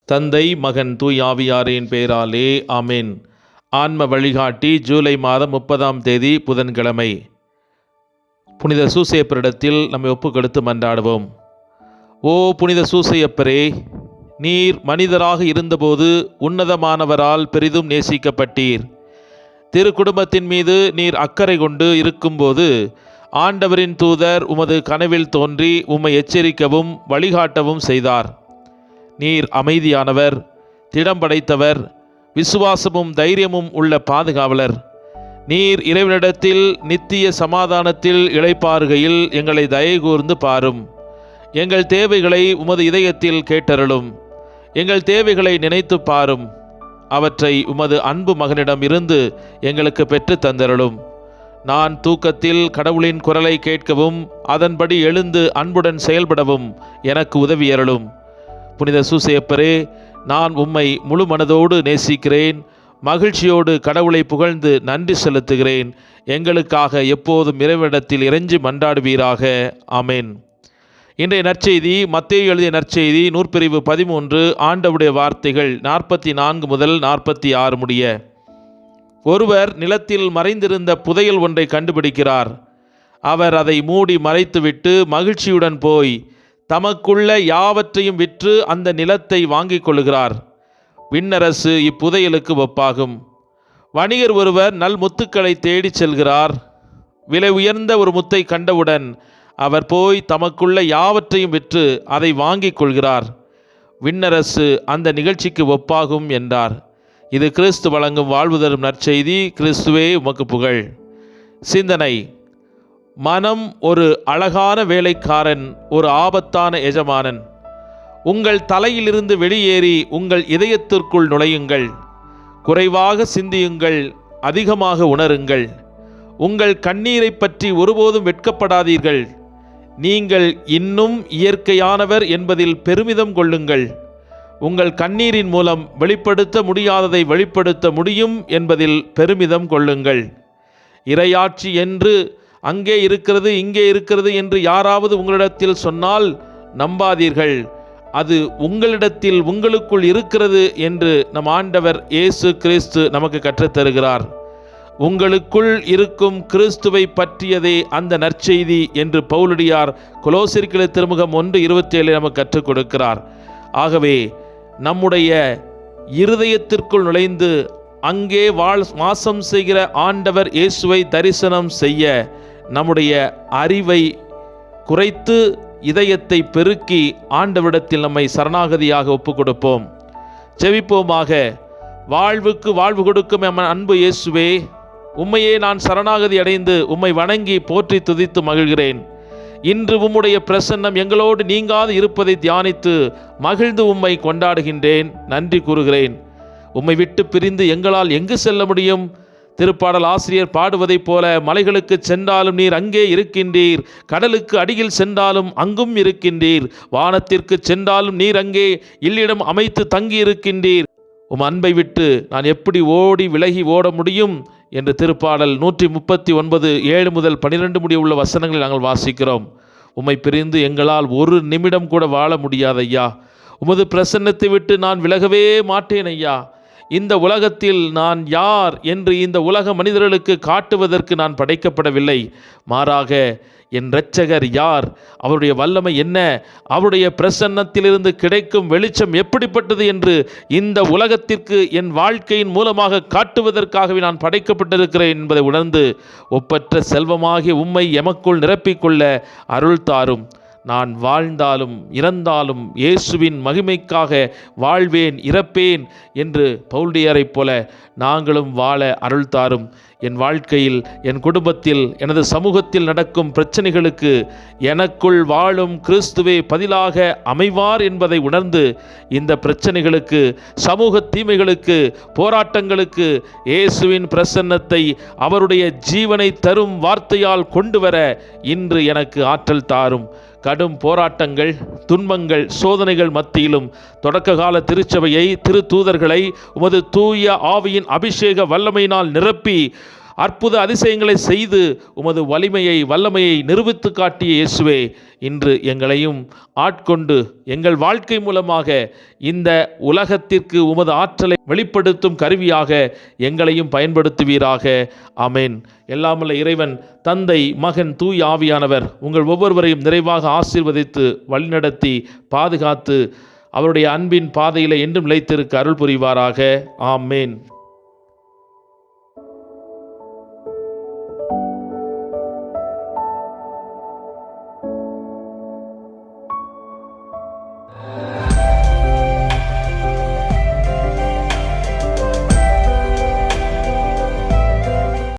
தந்தை மகன் தூய் ஆவியாரின் பெயராலே ஆமென். ஆன்ம வழிகாட்டி ஜூலை மாதம் 30ஆம் தேதி புதன்கிழமை. புனித சூசையப்பரிடத்தில் நம்மை ஒப்புக்கொடுத்து மன்றாடுவோம். ஓ புனித சூசையப்பரே, நீர் மனிதராக இருந்தபோது உன்னதமானவரால் பெரிதும் நேசிக்கப்பட்டீர். திரு குடும்பத்தின் மீது நீர் அக்கறை கொண்டு இருக்கும்போது ஆண்டவரின் தூதர் உமது கனவில் தோன்றி உம்மை எச்சரிக்கவும் வழிகாட்டவும் செய்தார். நீர் அமைதியானவர், திடம் படைத்தவர், விசுவாசமும் தைரியமும் உள்ள பாதுகாவலர். நீர் இறைவனிடத்தில் நித்திய சமாதானத்தில் இளைப்பாறுகையில் எங்களை தயை கூர்ந்து பாரும். எங்கள் தேவைகளை உமது இதயத்தில் கேட்டருளும். எங்கள் தேவைகளை நினைத்து பாரும். அவற்றை உமது அன்பு மகனிடம் இருந்து எங்களுக்கு பெற்று தந்தருளும். நான் தூக்கத்தில் கடவுளின் குரலை கேட்கவும் அதன்படி எழுந்து அன்புடன் செயல்படவும் எனக்கு உதவியருளும். புனித சூசையப்பரே, நான் உம்மை முழு மனதோடு நேசிக்கிறேன். மகிழ்ச்சியோடு கடவுளை புகழ்ந்து நன்றி செலுத்துகிறேன். எங்களுக்காக எப்போதும் இறைவனிடத்தில் இறைஞ்சி மன்றாடுவீராக. ஆமென். இன்றைய நற்செய்தி மத்தேயு எழுதிய நற்செய்தி நூற்பிரிவு 13, ஆண்டவருடைய வார்த்தைகள் 44 முதல் 46 முடிய. ஒருவர் நிலத்தில் மறைந்திருந்த புதையல் ஒன்றை கண்டுபிடிக்கிறார். அவர் அதை மூடி மறைத்துவிட்டு மகிழ்ச்சியுடன் போய் தமக்குள்ள யாவற்றையும் விற்று அந்த நிலத்தை வாங்கிக் கொள்கிறார். விண்ணரசு இப்புதையலுக்கு ஒப்பாகும். வணிகர் ஒருவர் நல் முத்துக்களை தேடிச் செல்கிறார். விலை உயர்ந்த ஒரு முத்தை கண்டவுடன் அவர் போய் தமக்குள்ள யாவற்றையும் விற்று அதை வாங்கிக் கொள்கிறார். விண்ணரசு அந்த நிகழ்ச்சிக்கு ஒப்பாகும் என்றார். இது கிறிஸ்து வழங்கும் வாழ்வு தரும் நற்செய்தி. கிறிஸ்துவே உமக்கு புகழ். சிந்தனை: மனம் ஒரு அழகான வேலைக்காரன், ஒரு ஆபத்தான எஜமானன். உங்கள் தலையிலிருந்து வெளியேறி உங்கள் இதயத்திற்குள் நுழையுங்கள். குறைவாக சிந்தியுங்கள், அதிகமாக உணருங்கள். உங்கள் கண்ணீரை பற்றி ஒருபோதும் வெட்கப்படாதீர்கள். நீங்கள் இன்னும் இயற்கையானவர் என்பதில் பெருமிதம் கொள்ளுங்கள். உங்கள் கண்ணீரின் மூலம் வெளிப்படுத்த முடியாததை வெளிப்படுத்த முடியும் என்பதில் பெருமிதம் கொள்ளுங்கள். இறையாட்சி என்று அங்கே இருக்கிறது, இங்கே இருக்கிறது என்று யாராவது உங்களிடத்தில் சொன்னால் நம்பாதீர்கள். அது உங்களிடத்தில், உங்களுக்குள் இருக்கிறது என்று நம் ஆண்டவர் இயேசு கிறிஸ்து நமக்கு கற்றுத்தருகிறார். உங்களுக்குள் இருக்கும் கிறிஸ்துவை பற்றியதே அந்த நற்செய்தி என்று பவுலடியார் கொலோசியர் திருமுகம் 1:27 நமக்கு கற்றுக் கொடுக்கிறார். ஆகவே நம்முடைய இருதயத்திற்குள் நுழைந்து அங்கே வாசம் செய்கிற ஆண்டவர் இயேசுவை தரிசனம் செய்ய நம்முடைய அறிவை குறைத்து இதயத்தை பெருக்கி ஆண்டவரிடத்தில் நம்மை சரணாகதியாக ஒப்புக் கொடுப்போம். செவிப்போமாக. வாழ்வுக்கு வாழ்வு கொடுக்கும் எம் அன்பு இயேசுவே, உம்மையே நான் சரணாகதி அடைந்து உம்மை வணங்கி போற்றி துதித்து மகிழ்கிறேன். இன்று உம்முடைய பிரசன்னம் எங்களோடு நீங்காது இருப்பதை தியானித்து மகிழ்ந்து உம்மை கொண்டாடுகின்றேன், நன்றி கூறுகிறேன். உம்மை விட்டு பிரிந்து எங்களால் எங்கு செல்ல முடியும்? திருப்பாடல் ஆசிரியர் பாடுவதைப் போல, மலைகளுக்கு சென்றாலும் நீர் அங்கே இருக்கின்றீர், கடலுக்கு அடியில் சென்றாலும் அங்கும் இருக்கின்றீர், வானத்திற்கு சென்றாலும் நீர் அங்கே இல்லிடம் அமைத்து தங்கி இருக்கின்றீர். உம் அன்பை விட்டு நான் எப்படி ஓடி விலகி ஓட முடியும் என்று திருப்பாடல் 139 7 முதல் 12 முடிய உள்ள வசனங்களை நாங்கள் வாசிக்கிறோம். உம்மை பிரிந்து எங்களால் ஒரு நிமிடம் கூட வாழ முடியாது ஐயா. உமது பிரசன்னத்தை விட்டு நான் விலகவே மாட்டேன் ஐயா. இந்த உலகத்தில் நான் யார் என்று இந்த உலக மனிதர்களுக்கு காட்டுவதற்கு நான் படைக்கப்படவில்லை. மாறாக என் இரட்சகர் யார், அவருடைய வல்லமை என்ன, அவருடைய பிரசன்னத்திலிருந்து கிடைக்கும் வெளிச்சம் எப்படிப்பட்டது என்று இந்த உலகத்திற்கு என் வாழ்க்கையின் மூலமாக காட்டுவதற்காகவே நான் படைக்கப்பட்டிருக்கிறேன் என்பதை உணர்ந்து ஒப்பற்ற செல்வமாகிய உம்மை எமக்குள் நிரப்பிக்கொள்ள அருள் தாரும். நான் வாழ்ந்தாலும் இறந்தாலும் இயேசுவின் மகிமைக்காக வாழ்வேன், இறப்பேன் என்று பவுலடியாரைப் போல நாங்களும் வாழ அருள் தாரும். என் வாழ்க்கையில், என் குடும்பத்தில், எனது சமூகத்தில் நடக்கும் பிரச்சனைகளுக்கு எனக்குள் வாழும் கிறிஸ்துவே பதிலாக அமைவார் என்பதை உணர்ந்து இந்த பிரச்சனைகளுக்கு, சமூக தீமைகளுக்கு, போராட்டங்களுக்கு இயேசுவின் பிரசன்னத்தை, அவருடைய ஜீவனை தரும் வார்த்தையால் கொண்டு வர இன்று எனக்கு ஆற்றல் தாரும். கடும் போராட்டங்கள், துன்பங்கள், சோதனைகள் மத்தியிலும் தொடக்க கால திருச்சபையை, திரு தூதர்களை உமது தூய ஆவியின் அபிஷேக வல்லமையினால் நிரப்பி அற்புத அதிசயங்களை செய்து உமது வலிமையை வல்லமையை நிரூபித்து காட்டிய இயேசுவே, இன்று எங்களையும் ஆட்கொண்டு எங்கள் வாழ்க்கை மூலமாக இந்த உலகத்திற்கு உமது ஆற்றலை வெளிப்படுத்தும் கருவியாக எங்களையும் பயன்படுத்துவீராக. ஆமென். எல்லாமல்ல இறைவன் தந்தை, மகன், தூய் ஆவியானவர் உங்கள் ஒவ்வொருவரையும் நிறைவாக ஆசீர்வதித்து வழிநடத்தி பாதுகாத்து அவருடைய அன்பின் பாதையில் என்றும் நிலைத்திருக்க அருள் புரிவாராக. ஆமென்.